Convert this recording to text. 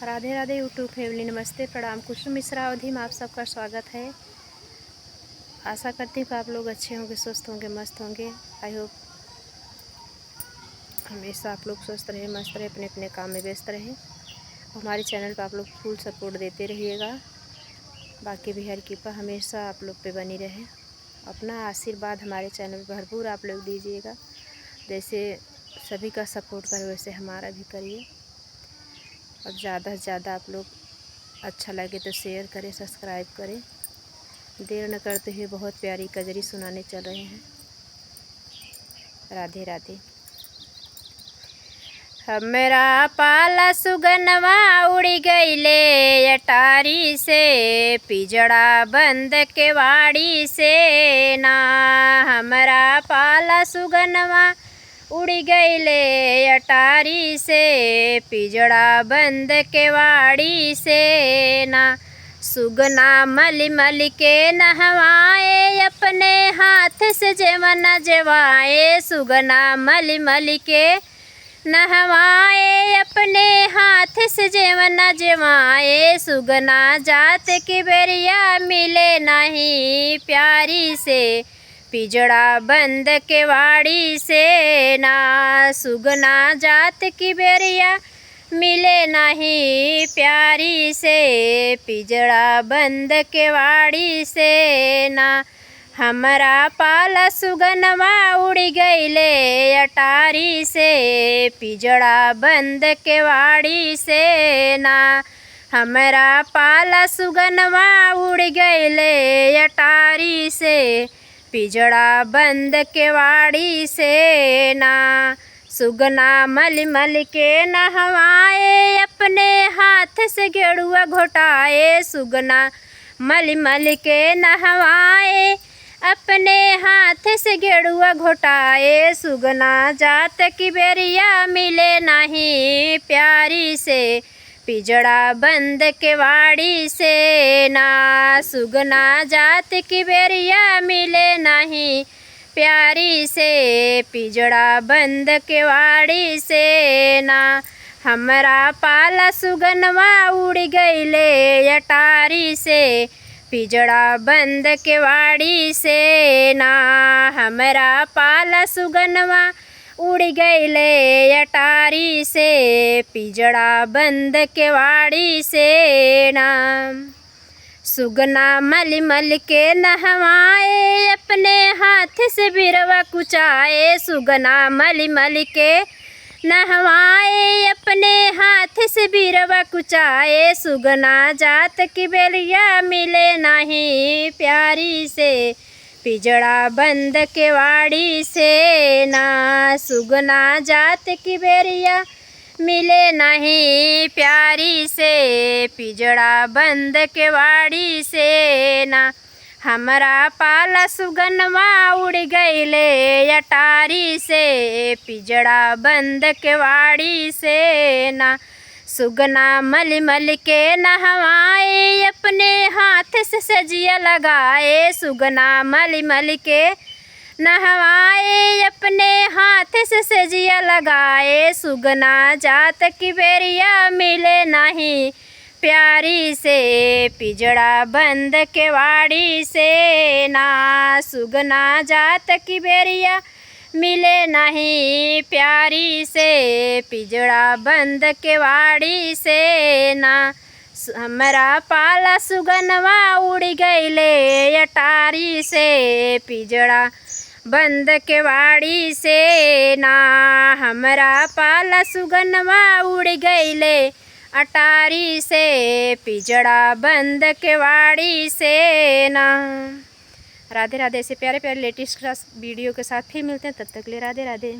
Radhe Radhe YouTube family, नमस्ते, प्रणाम। कुसुम मिश्रा अवधि में आप सबका स्वागत है। आशा करती हूँ कि आप लोग अच्छे होंगे, स्वस्थ होंगे, मस्त होंगे। आई होप हमेशा आप लोग स्वस्थ रहें, मस्त रहें, अपने अपने काम में व्यस्त रहें। हमारे चैनल पर आप लोग फुल सपोर्ट देते रहिएगा। बाकी भी हर कृपा हमेशा आप लोग पे बनी रहे। अपना आशीर्वाद हमारे चैनल पर भरपूर आप लोग दीजिएगा। जैसे सभी का सपोर्ट करें वैसे हमारा भी करिए। और ज़्यादा से ज़्यादा आप लोग अच्छा लगे तो शेयर करें, सब्सक्राइब करें। देर न करते हुए बहुत प्यारी कजरी सुनाने चल रहे हैं। राधे राधे। हमरा पाला सुगनवा उड़ी गईले अटारी से, पिजड़ा बंद के वाड़ी से ना। हमरा पाला सुगनवा उड़ी गईले अटारी से, पिजड़ा बंद के वाड़ी से ना। सुगना मल मल के नहवाए, अपने हाथ से जेवन जवाए। सुगना मल मल के नहवाए, अपने हाथ से जेवन जवाए। सुगना जात की बेरिया मिले नहीं प्यारी से, पिजड़ा बंद के वाड़ी से ना। सुगना जात की बेरिया मिले नहीं प्यारी से, पिजड़ा बंद के वाड़ी से ना। हमरा पाला सुगनवा उड़ी गईले अटारी से, पिजड़ा बंद के वाड़ी से ना। हमरा पाला सुगनवा उड़ गईले अटारी से, पिजड़ा बंद के वाड़ी से ना। सुगना मल मल के नहवाए, अपने हाथ से गेड़ुआ घोटाए। सुगना मल मल के नहवाए, अपने हाथ से गेड़ुआ घोटाए। सुगना जात की बेरिया मिले नहीं प्यारी से, पिजड़ा बंद के वाड़ी से ना। सुगना जात की बेरिया मिले नहीं प्यारी से, पिजड़ा बंद के वाड़ी से ना। हमरा पाला सुगनवा उड़ गईले अटारी से, पिजड़ा बंद के वाड़ी से ना। हमरा पाला सुगनवा उड़ गईले अटारी से, पिजड़ा बंद के वाड़ी से ना। सुगना मल मल के नहवाए, अपने हाथ से बिरवा कुचाए। सुगना मल मल के नहवाए, अपने हाथ से बिरवा कुचाए। सुगना जात की बेरिया मिले नहीं प्यारी से, पिजड़ा बंद के वाड़ी से ना। सुगना जात की बेरिया मिले नहीं प्यारी से, पिजड़ा बंद के वाड़ी से ना। हमरा पाला सुगनवा उड़ गईले अटारी से, पिजड़ा बंद के वाड़ी से ना। सुगना मल मल के नहवाए, अपने हाथ से सजिया लगाए। सुगना मल मल के नहवाए, अपने हाथ से सजिया लगाए। सुगना जात की बेरिया मिले नहीं प्यारी से, पिजड़ा बंद के वाड़ी से ना। सुगना जात की बेरिया मिले नहीं प्यारी से, पिजड़ा बंद के वाड़ी से ना। हमरा पाला सुगनवा उड़ गईले अटारी से, पिजड़ा बंद के वाड़ी से ना। हमरा पाला सुगनवा उड़ गईले अटारी से, पिजड़ा बंद के वाड़ी से ना। राधे राधे। ऐसे प्यारे प्यारे लेटेस्ट वीडियो के साथ फिर मिलते हैं। तब तक ले राधे राधे।